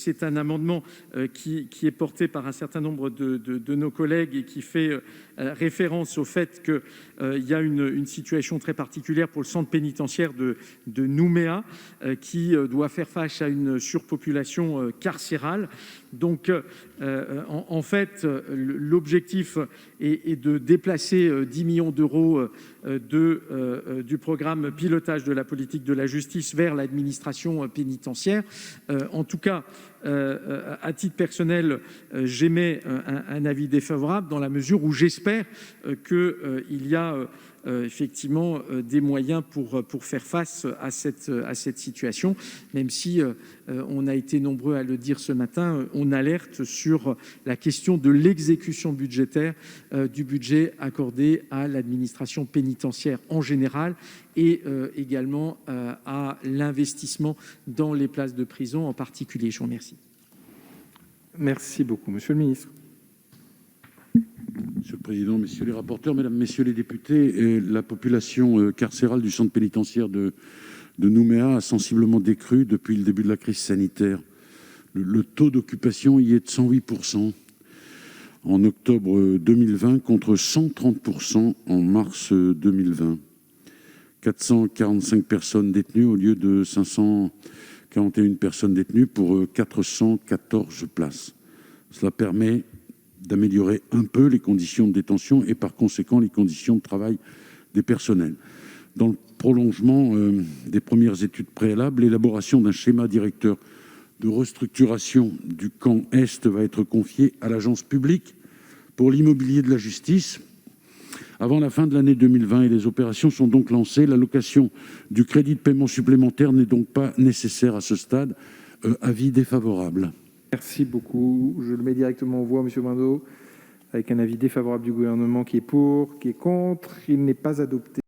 C'est un amendement qui est porté par un certain nombre de nos collègues et qui fait référence au fait qu'il y a une situation très particulière pour le centre pénitentiaire de Nouméa qui doit faire face à une surpopulation carcérale. Donc, en fait, l'objectif est de déplacer 10 millions d'euros du programme pilotage de la politique de la justice vers l'administration pénitentiaire. En tout cas, à titre personnel, j'émets un avis défavorable dans la mesure où j'espère qu'il y a effectivement des moyens pour faire face à cette situation, même si on a été nombreux à le dire ce matin, on alerte sur la question de l'exécution budgétaire du budget accordé à l'administration pénitentiaire en général et également à l'investissement dans les places de prison en particulier. Je vous remercie. Merci beaucoup. Monsieur le ministre. Monsieur le président, messieurs les rapporteurs, mesdames, messieurs les députés, la population carcérale du centre pénitentiaire de Nouméa a sensiblement décru depuis le début de la crise sanitaire. Le taux d'occupation y est de 108% en octobre 2020 contre 130% en mars 2020. 445 personnes détenues au lieu de 541 personnes détenues pour 414 places. Cela permet d'améliorer un peu les conditions de détention et par conséquent les conditions de travail des personnels. Dans le prolongement des premières études préalables, l'élaboration d'un schéma directeur de restructuration du camp Est va être confiée à l'Agence publique pour l'immobilier de la justice avant la fin de l'année 2020 et les opérations sont donc lancées. L'allocation du crédit de paiement supplémentaire n'est donc pas nécessaire à ce stade. Avis défavorable. Merci beaucoup. Je le mets directement aux voix, Monsieur Bindeau, avec un avis défavorable du Gouvernement qui est pour, qui est contre. Il n'est pas adopté.